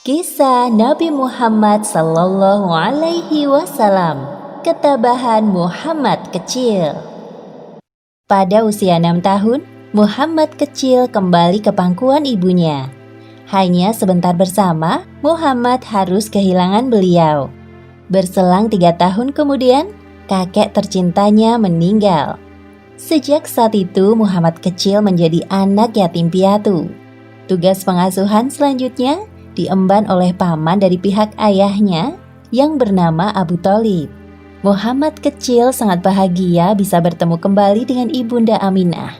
Kisah Nabi Muhammad Sallallahu Alaihi Wasallam. Ketabahan Muhammad kecil. Pada usia 6 tahun, Muhammad kecil kembali ke pangkuan ibunya. Hanya sebentar bersama, Muhammad harus kehilangan beliau. Berselang 3 tahun kemudian, kakek tercintanya meninggal. Sejak saat itu, Muhammad kecil menjadi anak yatim piatu. Tugas pengasuhan selanjutnya diemban oleh paman dari pihak ayahnya yang bernama Abu Thalib. Muhammad kecil sangat bahagia bisa bertemu kembali dengan ibunda Aminah.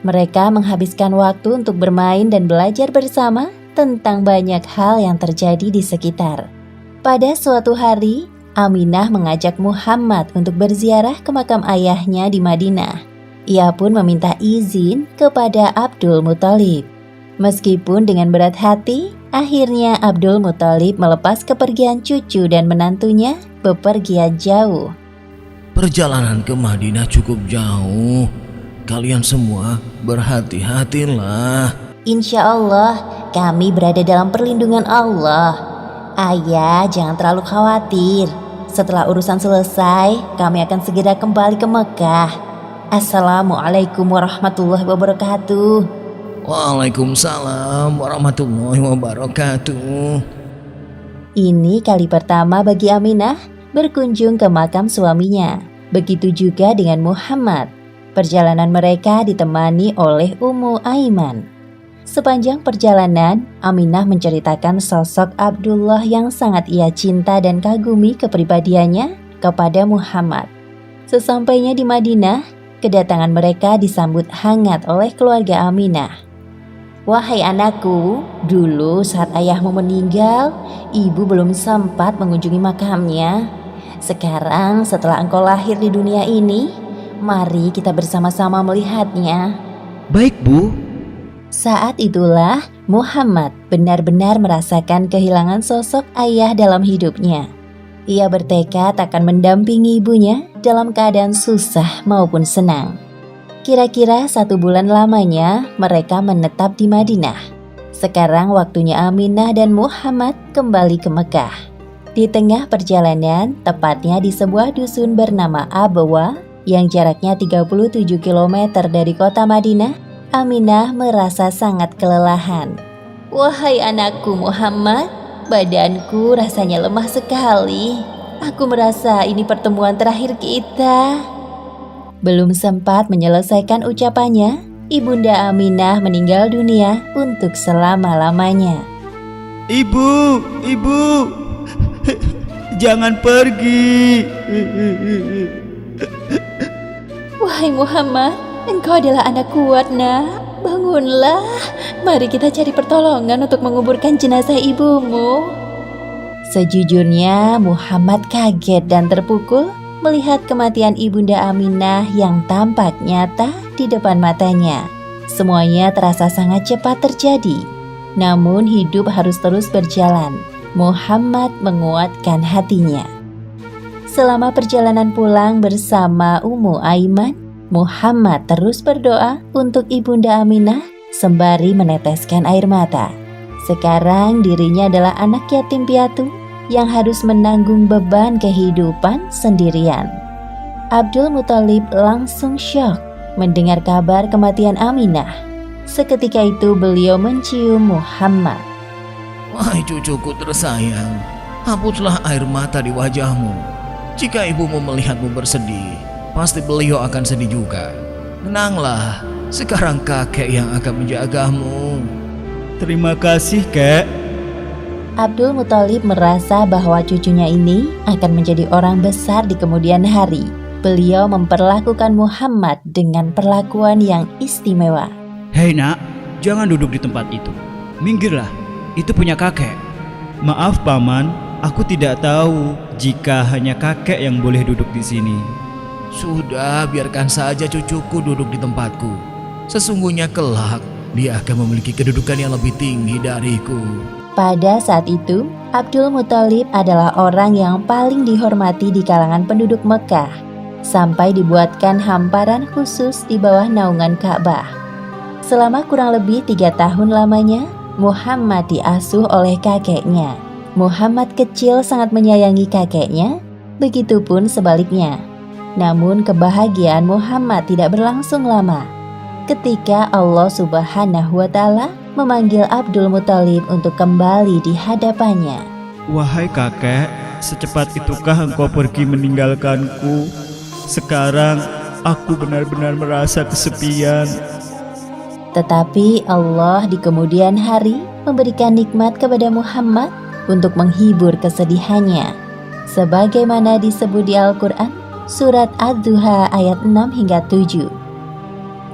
Mereka menghabiskan waktu untuk bermain dan belajar bersama tentang banyak hal yang terjadi di sekitar. Pada suatu hari, Aminah mengajak Muhammad untuk berziarah ke makam ayahnya di Madinah. Ia pun meminta izin kepada Abdul Muthalib. Meskipun dengan berat hati, akhirnya Abdul Muthalib melepas kepergian cucu dan menantunya bepergian jauh. Perjalanan ke Madinah cukup jauh. Kalian semua berhati-hatilah. Insya Allah, kami berada dalam perlindungan Allah. Ayah, jangan terlalu khawatir. Setelah urusan selesai, kami akan segera kembali ke Mekah. Assalamualaikum warahmatullahi wabarakatuh. Waalaikumsalam warahmatullahi wabarakatuh. Ini kali pertama bagi Aminah berkunjung ke makam suaminya. Begitu juga dengan Muhammad. Perjalanan mereka ditemani oleh Ummu Aiman. Sepanjang perjalanan, Aminah menceritakan sosok Abdullah yang sangat ia cinta dan kagumi kepribadiannya kepada Muhammad. Sesampainya di Madinah, kedatangan mereka disambut hangat oleh keluarga Aminah. Wahai anakku, dulu saat ayahmu meninggal, ibu belum sempat mengunjungi makamnya. Sekarang setelah engkau lahir di dunia ini, mari kita bersama-sama melihatnya. Baik, Bu. Saat itulah Muhammad benar-benar merasakan kehilangan sosok ayah dalam hidupnya. Ia bertekad akan mendampingi ibunya dalam keadaan susah maupun senang. Kira-kira 1 bulan lamanya mereka menetap di Madinah. Sekarang waktunya Aminah dan Muhammad kembali ke Mekah. Di tengah perjalanan, tepatnya di sebuah dusun bernama Abwa yang jaraknya 37 km dari kota Madinah, Aminah merasa sangat kelelahan. Wahai anakku Muhammad, badanku rasanya lemah sekali. Aku merasa ini pertemuan terakhir kita. Belum sempat menyelesaikan ucapannya, ibunda Aminah meninggal dunia untuk selama-lamanya. Ibu, jangan pergi. Wahai Muhammad, engkau adalah anak kuat, nak. Bangunlah, mari kita cari pertolongan untuk menguburkan jenazah ibumu. Sejujurnya, Muhammad kaget dan terpukul melihat kematian ibunda Aminah yang tampak nyata di depan matanya. Semuanya terasa sangat cepat terjadi. Namun hidup harus terus berjalan. Muhammad menguatkan hatinya. Selama perjalanan pulang bersama Ummu Aiman, Muhammad terus berdoa untuk ibunda Aminah sembari meneteskan air mata. Sekarang dirinya adalah anak yatim piatu yang harus menanggung beban kehidupan sendirian. Abdul Muthalib langsung syok mendengar kabar kematian Aminah. Seketika itu beliau mencium Muhammad. Wahai cucuku tersayang, hapuslah air mata di wajahmu. Jika ibumu melihatmu bersedih, pasti beliau akan sedih juga. Tenanglah, sekarang kakek yang akan menjagamu. Terima kasih, Kek. Abdul Muthalib merasa bahwa cucunya ini akan menjadi orang besar di kemudian hari. Beliau memperlakukan Muhammad dengan perlakuan yang istimewa. Hei nak, jangan duduk di tempat itu. Minggirlah, itu punya kakek. Maaf paman, aku tidak tahu jika hanya kakek yang boleh duduk di sini. Sudah, biarkan saja cucuku duduk di tempatku. Sesungguhnya kelak dia akan memiliki kedudukan yang lebih tinggi dariku. Pada saat itu, Abdul Muthalib adalah orang yang paling dihormati di kalangan penduduk Mekah, sampai dibuatkan hamparan khusus di bawah naungan Ka'bah. Selama kurang lebih 3 tahun lamanya, Muhammad diasuh oleh kakeknya. Muhammad kecil sangat menyayangi kakeknya, begitupun sebaliknya. Namun kebahagiaan Muhammad tidak berlangsung lama. Ketika Allah Subhanahu wa Ta'ala memanggil Abdul Muthalib untuk kembali di hadapannya. Wahai kakek, secepat itukah engkau pergi meninggalkanku? Sekarang aku benar-benar merasa kesepian. Tetapi Allah di kemudian hari memberikan nikmat kepada Muhammad untuk menghibur kesedihannya. Sebagaimana disebut di Al-Quran, surat Ad-Duha ayat 6 hingga 7.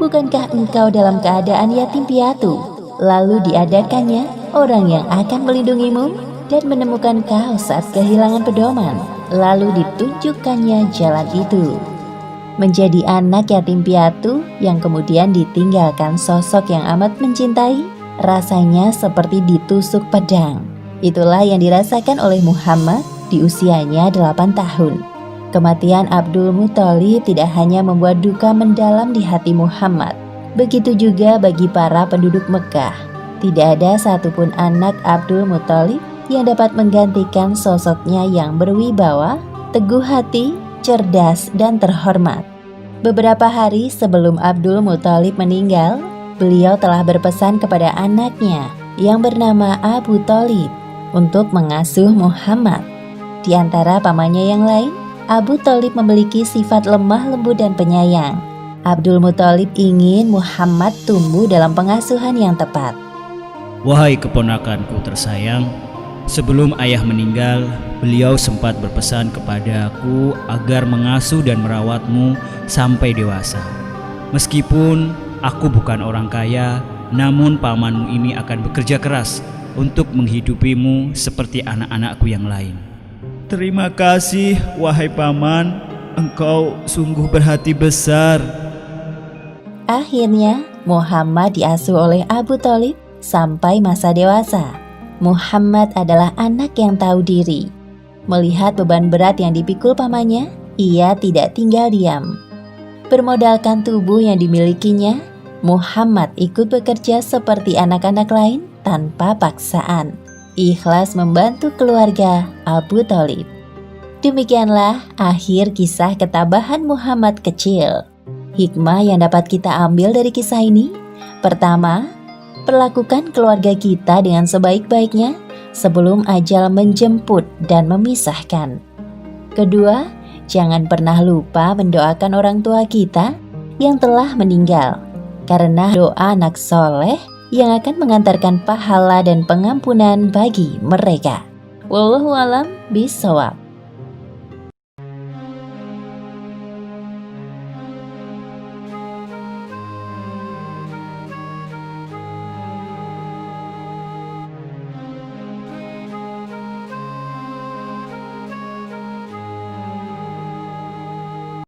Bukankah engkau dalam keadaan yatim piatu, lalu diadakannya orang yang akan melindungimu dan menemukan kau saat kehilangan pedoman, lalu ditunjukkannya jalan itu. Menjadi anak yatim piatu yang kemudian ditinggalkan sosok yang amat mencintai, rasanya seperti ditusuk pedang. Itulah yang dirasakan oleh Muhammad di usianya 8 tahun. Kematian Abdul Muthalib tidak hanya membuat duka mendalam di hati Muhammad, begitu juga bagi para penduduk Mekah. Tidak ada satupun anak Abdul Muthalib yang dapat menggantikan sosoknya yang berwibawa, teguh hati, cerdas, dan terhormat. Beberapa hari sebelum Abdul Muthalib meninggal, beliau telah berpesan kepada anaknya yang bernama Abu Thalib untuk mengasuh Muhammad. Di antara pamannya yang lain, Abu Thalib memiliki sifat lemah lembut dan penyayang. Abdul Muthalib ingin Muhammad tumbuh dalam pengasuhan yang tepat. Wahai keponakanku tersayang, sebelum ayah meninggal, beliau sempat berpesan kepadaku agar mengasuh dan merawatmu sampai dewasa. Meskipun aku bukan orang kaya, namun pamanmu ini akan bekerja keras untuk menghidupimu seperti anak-anakku yang lain. Terima kasih, wahai paman, engkau sungguh berhati besar. Akhirnya, Muhammad diasuh oleh Abu Thalib sampai masa dewasa. Muhammad adalah anak yang tahu diri. Melihat beban berat yang dipikul pamannya, ia tidak tinggal diam. Bermodalkan tubuh yang dimilikinya, Muhammad ikut bekerja seperti anak-anak lain tanpa paksaan. Ikhlas membantu keluarga Abu Thalib. Demikianlah akhir kisah ketabahan Muhammad kecil. Hikmah yang dapat kita ambil dari kisah ini: pertama, perlakukan keluarga kita dengan sebaik-baiknya sebelum ajal menjemput dan memisahkan. Kedua, jangan pernah lupa mendoakan orang tua kita yang telah meninggal, karena doa anak soleh yang akan mengantarkan pahala dan pengampunan bagi mereka. Wallahu a'lam bishawab.